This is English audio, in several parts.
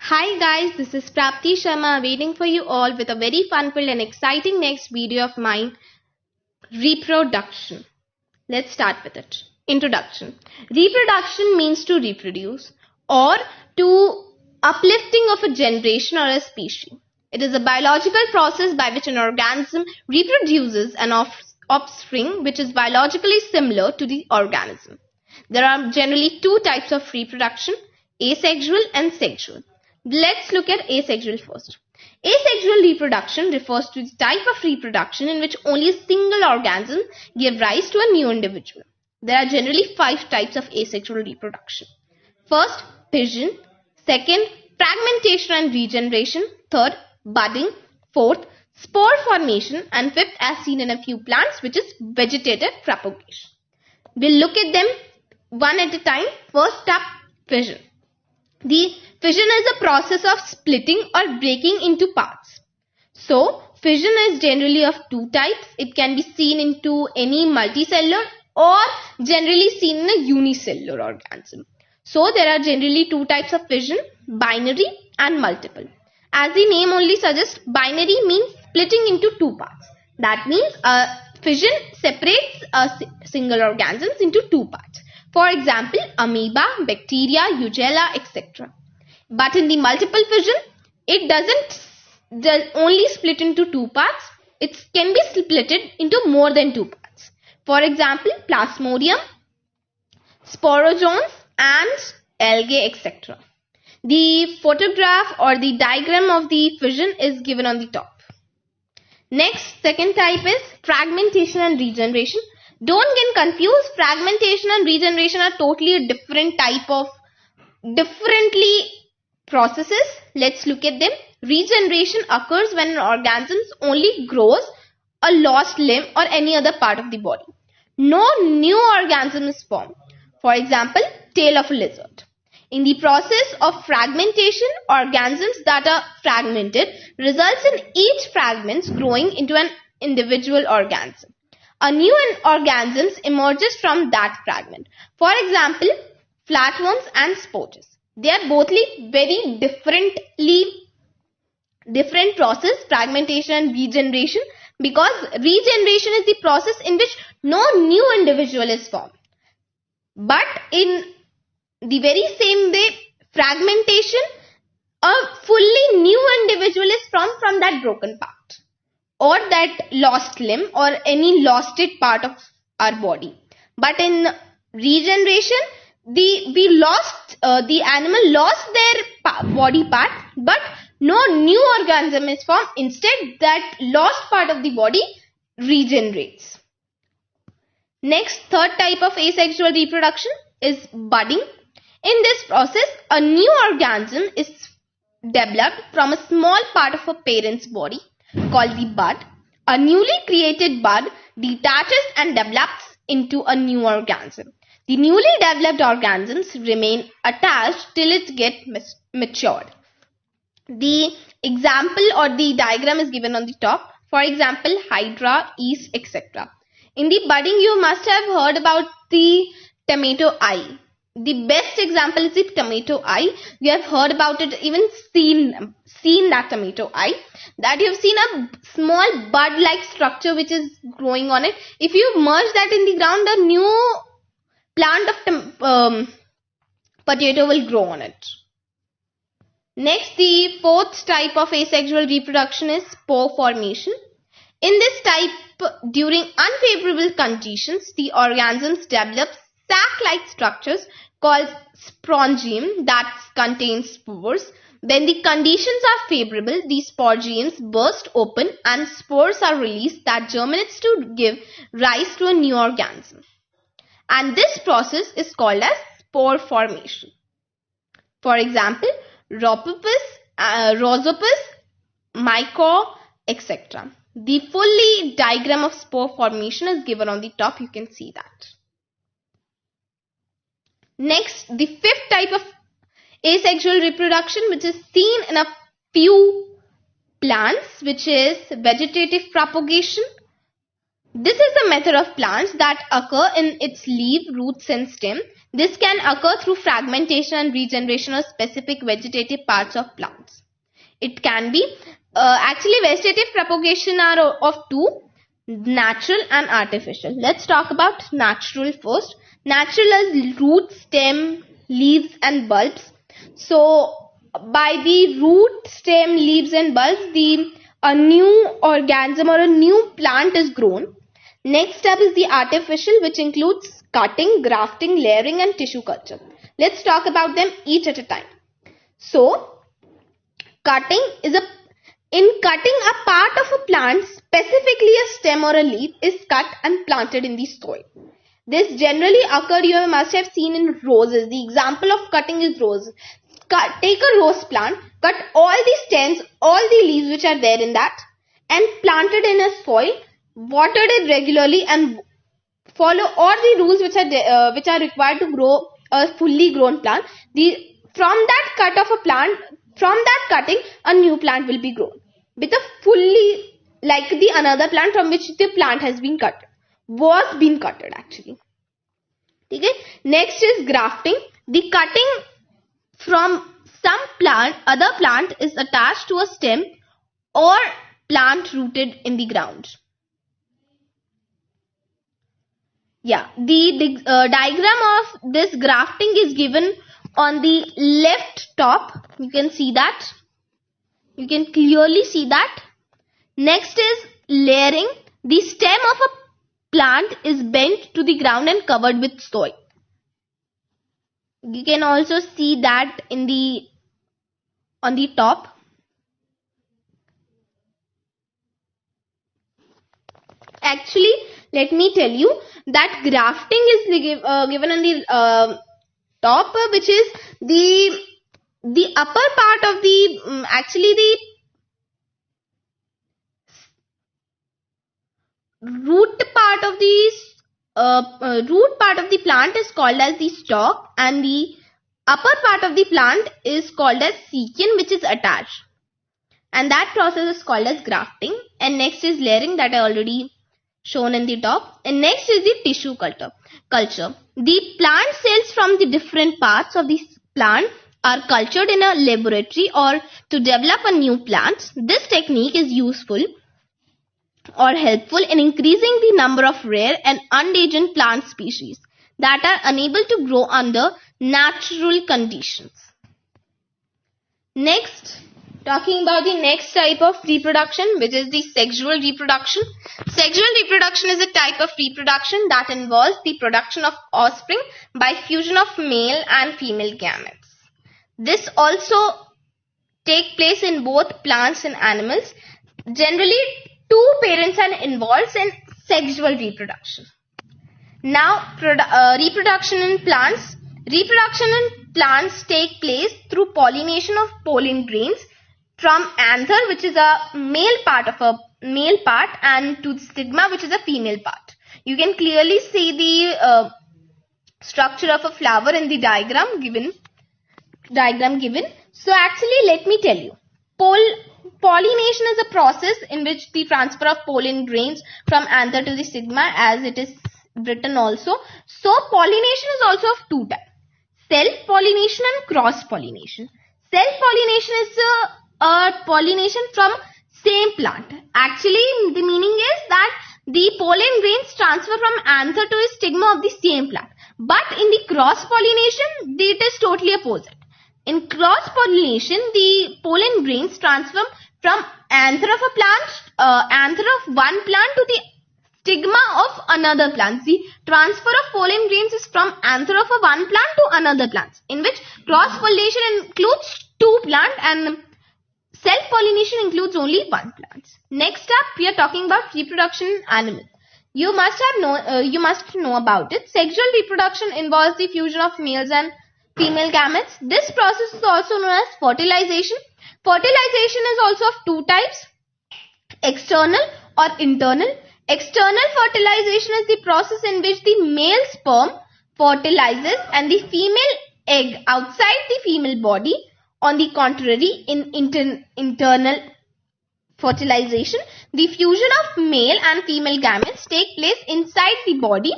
Hi guys, this is Prapti Sharma waiting for you all with a very fun-filled and exciting next video of mine, reproduction. Let's start with it. Introduction. Reproduction means to reproduce or to uplifting of a generation or a species. It is a biological process by which an organism reproduces an offspring which is biologically similar to the organism. There are generally two types of reproduction, asexual and sexual. Let's look at asexual first. Asexual reproduction refers to the type of reproduction in which only a single organism gives rise to a new individual. There are generally 5 types of asexual reproduction. First, fission. Second, fragmentation and regeneration. Third, budding. Fourth, spore formation. And fifth, as seen in a few plants, which is vegetative propagation. We'll look at them one at a time. First up, fission. The fission is a process of splitting or breaking into parts. So, fission is generally of two types. It can be seen into any multicellular or generally seen in a unicellular organism. So, there are generally two types of fission, binary and multiple. As the name only suggests, binary means splitting into two parts. That means fission separates single organisms into two parts. For example, amoeba, bacteria, eugenia, etc. But in the multiple fission, it doesn't only split into two parts. It can be splitted into more than two parts. For example, plasmodium, sporozoans and algae, etc. The photograph or the diagram of the fission is given on the top. Next, second type is fragmentation and regeneration. Don't get confused. Fragmentation and regeneration are totally a different type of processes. Let's look at them. Regeneration occurs when an organism only grows a lost limb or any other part of the body. No new organism is formed. For example, tail of a lizard. In the process of fragmentation, organisms that are fragmented results in each fragment growing into an individual organism. A new organism emerges from that fragment. For example, flatworms and sponges. They are both very different process, fragmentation and regeneration, because regeneration is the process in which no new individual is formed. But in the very same way, fragmentation, a fully new individual is formed from that broken part or that lost limb or any lost part of our body. But in regeneration, the animal lost their body part, but no new organism is formed. Instead, that lost part of the body regenerates. Next, third type of asexual reproduction is budding. In this process, a new organism is developed from a small part of a parent's body called the bud. A newly created bud detaches and develops into a new organism. The newly developed organisms remain attached till it gets matured. The example or the diagram is given on the top. For example, hydra, yeast, etc. In the budding, you must have heard about the tomato eye. The best example is the tomato eye. You have heard about it, even seen that tomato eye. That you have seen a small bud-like structure which is growing on it. If you merge that in the ground, a new plant of potato will grow on it. Next, the fourth type of asexual reproduction is spore formation. In this type, during unfavorable conditions, the organisms develop sac-like structures called sporangium that contains spores. When the conditions are favorable, the sporangiums burst open and spores are released that germinates to give rise to a new organism. And this process is called as spore formation. For example, rhizopus, myco, etc. The full diagram of spore formation is given on the top. You can see that. Next, the fifth type of asexual reproduction, which is seen in a few plants, which is vegetative propagation. This is a method of plants that occur in its leaf, roots and stem. This can occur through fragmentation and regeneration of specific vegetative parts of plants. It can be actually vegetative propagation are of two, natural and artificial. Let's talk about natural first. Natural is root, stem, leaves and bulbs. So by the root, stem, leaves and bulbs, a new organism or a new plant is grown. Next step is the artificial, which includes cutting, grafting, layering and tissue culture. Let's talk about them each at a time. So cutting is in cutting a part of a plant, specifically a stem or a leaf, is cut and planted in the soil. This generally occurs, you must have seen in roses. The example of cutting is roses. Take a rose plant, cut all the stems, all the leaves which are there in that, and plant it in a soil, water it regularly and follow all the rules which are required to grow a fully grown plant. From that cut of a plant, from that cutting, a new plant will be grown with a fully, like the another plant from which the plant has been cut, was been cutted actually. Okay. Next is grafting. The cutting from some plant, other plant is attached to a stem or plant rooted in the ground. Yeah, the diagram of this grafting is given on the left top. You can see that. You can clearly see that. Next is layering. The stem of a plant is bent to the ground and covered with soil. You can also see that on the top. Actually, let me tell you that grafting is given on the top, which is the upper part of the actually the root part of the plant is called as the stalk, and the upper part of the plant is called as scion, which is attached, and that process is called as grafting. And next is layering, that I already shown in the top. And next is the tissue culture. The plant cells from the different parts of the plant are cultured in a laboratory or to develop a new plant. This technique is useful or helpful in increasing the number of rare and endangered plant species that are unable to grow under natural conditions. Next, talking about the next type of reproduction, which is the sexual reproduction. Sexual reproduction is a type of reproduction that involves the production of offspring by fusion of male and female gametes. This also takes place in both plants and animals. Generally, two parents are involved in sexual reproduction. Now, reproduction in plants. Reproduction in plants take place through pollination of pollen grains from anther, which is a male part, and to stigma, which is a female part. You can clearly see the structure of a flower in the diagram given. So actually, let me tell you, pollination is a process in which the transfer of pollen grains from anther to the stigma, as it is written also. So pollination is also of two types: self-pollination and cross-pollination. Self-pollination is a pollination from same plant. Actually, the meaning is that the pollen grains transfer from anther to a stigma of the same plant. But in the cross-pollination, it is totally opposite. In cross-pollination, the pollen grains transfer from anther of one plant to the stigma of another plant. The transfer of pollen grains is from anther of one plant to another plant, in which cross-pollination includes two plants and self-pollination includes only one plant. Next up, we are talking about reproduction in animals. You must know about it. Sexual reproduction involves the fusion of males and female gametes. This process is also known as fertilization. Fertilization is also of two types: external or internal. External fertilization is the process in which the male sperm fertilizes and the female egg outside the female body. On the contrary, in internal fertilization, the fusion of male and female gametes take place inside the body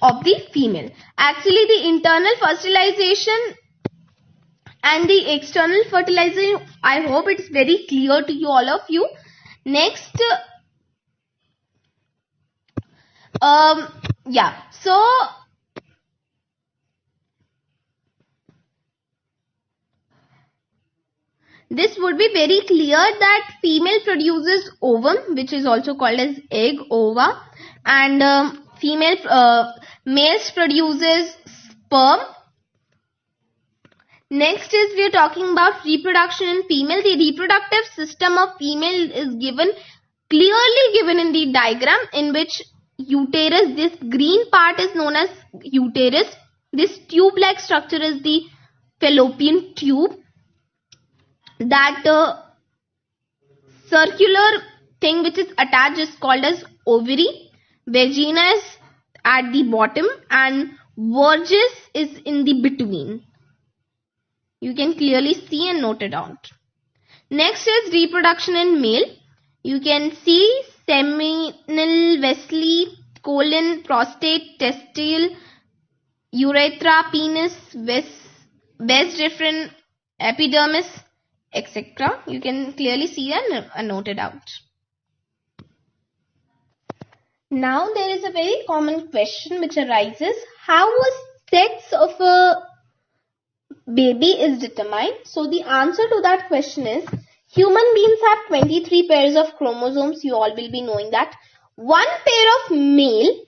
of the female. Actually, the internal fertilization and the external fertilization, I hope it's very clear to you, all of you. Next, so this would be very clear that female produces ovum, which is also called as egg, ova, and males produces sperm. Next is we are talking about reproduction in female. The reproductive system of female is clearly given in the diagram, in which uterus, this green part is known as uterus. This tube-like structure is the fallopian tube. That circular thing which is attached is called as ovary. Vagina is at the bottom and verges is in the between. You can clearly see and note it out. Next is reproduction in male. You can see seminal vesicle, colon, prostate, testicle, urethra, penis, vas deferens, epidermis, etc. You can clearly see and note it out. Now there is a very common question which arises. How was sex of a baby is determined? So the answer to that question is, human beings have 23 pairs of chromosomes. You all will be knowing that. One pair of male,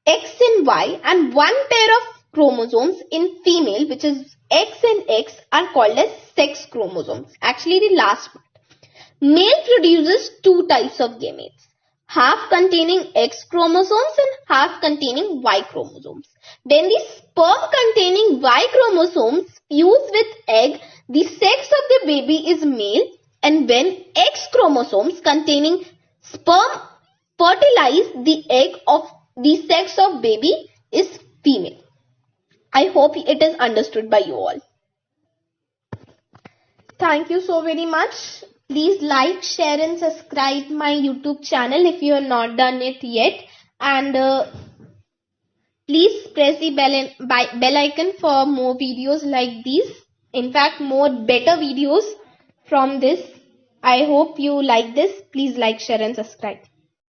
X and Y, and one pair of chromosomes in female, which is X and X, are called as sex chromosomes. Actually, the last part. Male produces two types of gametes, half containing X chromosomes and half containing Y chromosomes. When the sperm containing Y chromosomes fuse with egg, the sex of the baby is male, and when X chromosomes containing sperm fertilize the egg of the sex of baby is female. I hope it is understood by you all. Thank you so very much. Please like, share and subscribe my YouTube channel if you have not done it yet. And please press the bell icon for more videos like these. In fact, more better videos from this. I hope you like this. Please like, share and subscribe.